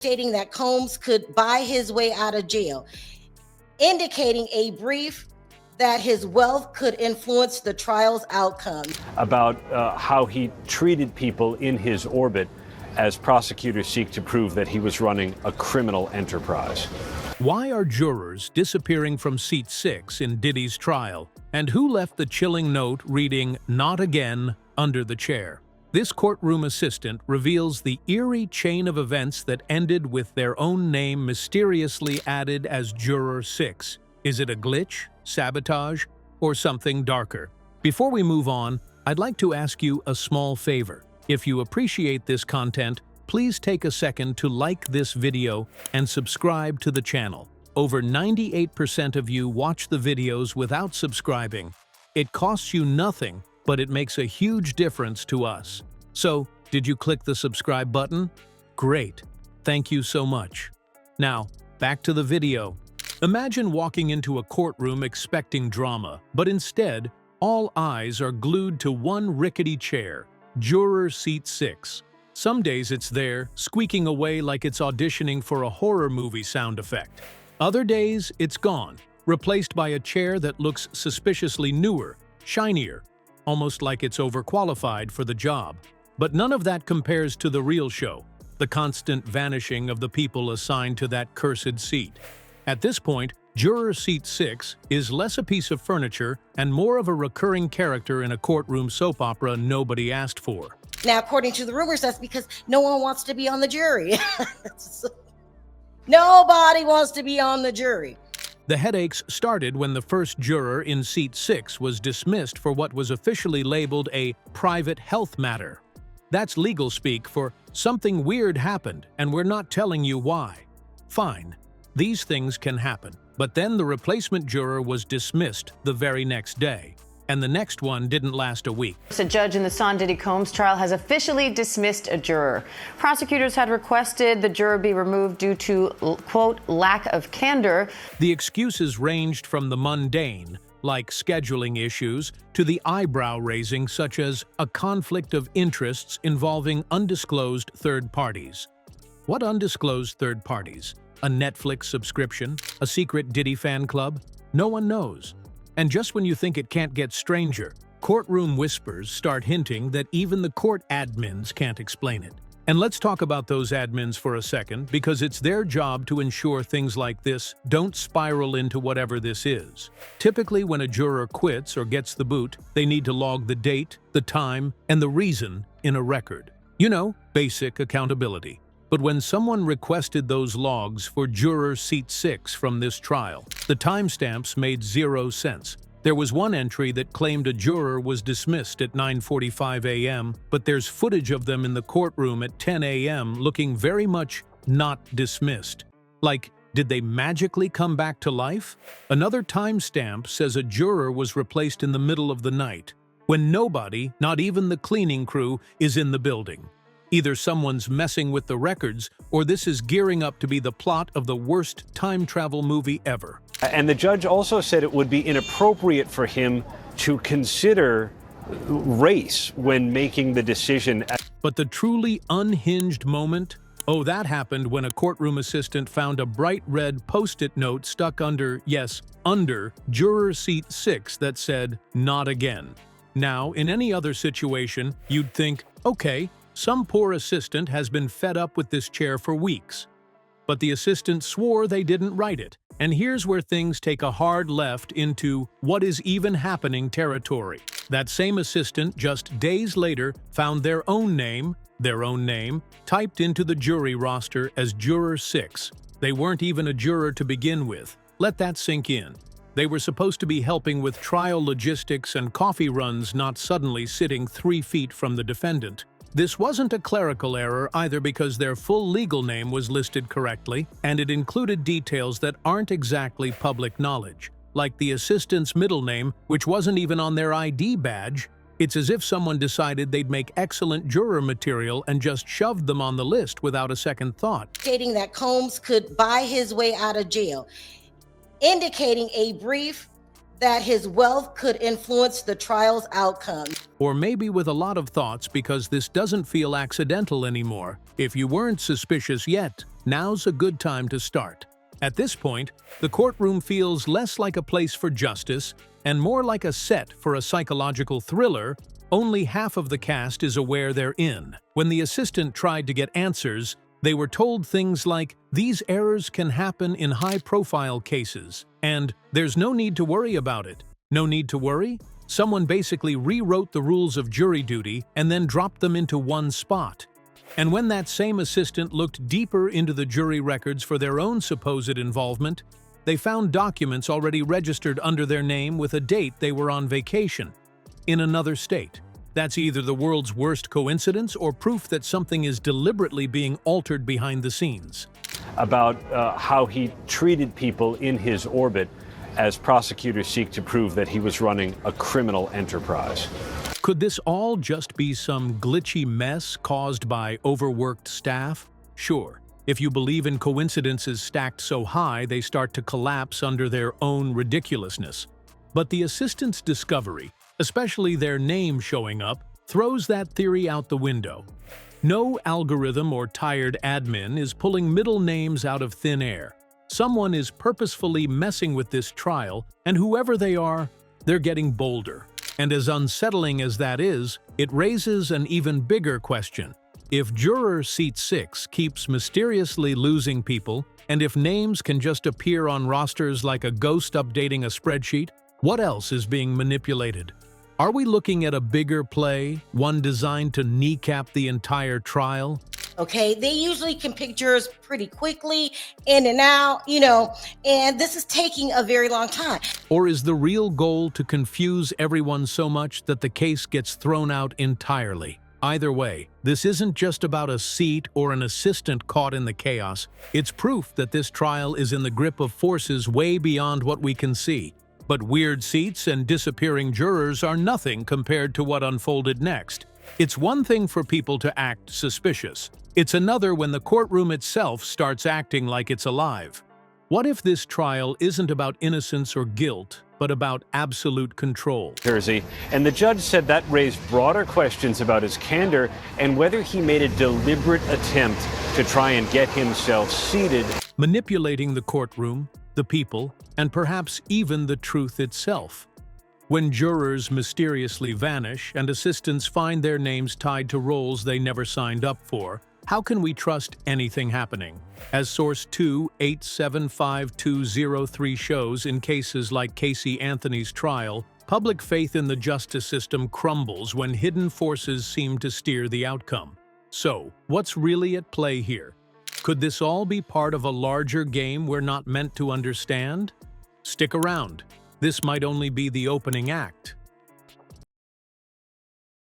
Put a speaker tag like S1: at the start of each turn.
S1: stating that Combs could buy his way out of jail, indicating a brief that his wealth could influence the trial's outcome.
S2: About how he treated people in his orbit as prosecutors seek to prove that he was running a criminal enterprise.
S3: Why are jurors disappearing from seat 6 in Diddy's trial? And who left the chilling note reading, "Not again," under the chair? This courtroom assistant reveals the eerie chain of events that ended with their own name mysteriously added as Juror 6. Is it a glitch, sabotage, or something darker? Before we move on, I'd like to ask you a small favor. If you appreciate this content, please take a second to like this video and subscribe to the channel. Over 98% of you watch the videos without subscribing. It costs you nothing, but it makes a huge difference to us. So, did you click the subscribe button? Great. Thank you so much. Now, back to the video. Imagine walking into a courtroom expecting drama, but instead, all eyes are glued to one rickety chair, Juror Seat 6. Some days it's there, squeaking away like it's auditioning for a horror movie sound effect. Other days, it's gone, replaced by a chair that looks suspiciously newer, shinier, almost like it's overqualified for the job. But none of that compares to the real show, the constant vanishing of the people assigned to that cursed seat. At this point, Juror Seat 6 is less a piece of furniture and more of a recurring character in a courtroom soap opera nobody asked for.
S1: Now, according to the rumors, that's because no one wants to be on the jury. Nobody wants to be on the jury.
S3: The headaches started when the first juror in Seat 6 was dismissed for what was officially labeled a private health matter. That's legal speak for something weird happened and we're not telling you why. Fine, these things can happen. But then the replacement juror was dismissed the very next day. And the next one didn't last a week.
S4: A judge in the Diddy Combs trial has officially dismissed a juror. Prosecutors had requested the juror be removed due to, quote, lack of candor.
S3: The excuses ranged from the mundane, like scheduling issues, to the eyebrow-raising, such as a conflict of interests involving undisclosed third parties. What undisclosed third parties? A Netflix subscription? A secret Diddy fan club? No one knows. And just when you think it can't get stranger, courtroom whispers start hinting that even the court admins can't explain it. And let's talk about those admins for a second, because it's their job to ensure things like this don't spiral into whatever this is. Typically, when a juror quits or gets the boot, they need to log the date, the time, and the reason in a record. You know, basic accountability. But when someone requested those logs for Juror Seat 6 from this trial, the timestamps made 0 sense. There was one entry that claimed a juror was dismissed at 9:45 a.m., but there's footage of them in the courtroom at 10 a.m. looking very much not dismissed. Like, did they magically come back to life? Another timestamp says a juror was replaced in the middle of the night, when nobody, not even the cleaning crew, is in the building. Either someone's messing with the records, or this is gearing up to be the plot of the worst time travel movie ever.
S2: And the judge also said it would be inappropriate for him to consider race when making the decision.
S3: But the truly unhinged moment? Oh, that happened when a courtroom assistant found a bright red post-it note stuck under, yes, under, Juror Seat 6 that said, "Not again." Now, in any other situation, you'd think, okay, some poor assistant has been fed up with this chair for weeks. But the assistant swore they didn't write it. And here's where things take a hard left into what is even happening territory. That same assistant just days later found their own name, typed into the jury roster as Juror 6. They weren't even a juror to begin with. Let that sink in. They were supposed to be helping with trial logistics and coffee runs, not suddenly sitting 3 feet from the defendant. This wasn't a clerical error either, because their full legal name was listed correctly, and it included details that aren't exactly public knowledge, like the assistant's middle name, which wasn't even on their ID badge. It's as if someone decided they'd make excellent juror material and just shoved them on the list without a second thought.
S1: Stating that Combs could buy his way out of jail, indicating a brief that his wealth could influence the trial's outcome.
S3: Or maybe with a lot of thoughts, because this doesn't feel accidental anymore. If you weren't suspicious yet, now's a good time to start. At this point, the courtroom feels less like a place for justice and more like a set for a psychological thriller. Only half of the cast is aware they're in. When the assistant tried to get answers, they were told things like, "These errors can happen in high-profile cases," and "There's no need to worry about it." No need to worry? Someone basically rewrote the rules of jury duty and then dropped them into one spot. And when that same assistant looked deeper into the jury records for their own supposed involvement, they found documents already registered under their name with a date they were on vacation in another state. That's either the world's worst coincidence or proof that something is deliberately being altered behind the scenes.
S2: About how he treated people in his orbit as prosecutors seek to prove that he was running a criminal enterprise.
S3: Could this all just be some glitchy mess caused by overworked staff? Sure, if you believe in coincidences stacked so high they start to collapse under their own ridiculousness. But the assistant's discovery, especially their name showing up, throws that theory out the window. No algorithm or tired admin is pulling middle names out of thin air. Someone is purposefully messing with this trial, and whoever they are, they're getting bolder. And as unsettling as that is, it raises an even bigger question. If juror seat 6 keeps mysteriously losing people, and if names can just appear on rosters like a ghost updating a spreadsheet, what else is being manipulated? Are we looking at a bigger play, one designed to kneecap the entire trial?
S1: Okay, they usually can pick jurors pretty quickly, in and out, and this is taking a very long time.
S3: Or is the real goal to confuse everyone so much that the case gets thrown out entirely? Either way, this isn't just about a seat or an assistant caught in the chaos. It's proof that this trial is in the grip of forces way beyond what we can see. But weird seats and disappearing jurors are nothing compared to what unfolded next. It's one thing for people to act suspicious. It's another when the courtroom itself starts acting like it's alive. What if this trial isn't about innocence or guilt, but about absolute control?
S2: Jersey, and the judge said that raised broader questions about his candor and whether he made a deliberate attempt to try and get himself seated.
S3: Manipulating the courtroom, the people, and perhaps even the truth itself. When jurors mysteriously vanish and assistants find their names tied to roles they never signed up for, how can we trust anything happening? As Source 2875203 shows, in cases like Casey Anthony's trial, public faith in the justice system crumbles when hidden forces seem to steer the outcome. So, what's really at play here? Could this all be part of a larger game we're not meant to understand? Stick around. This might only be the opening act.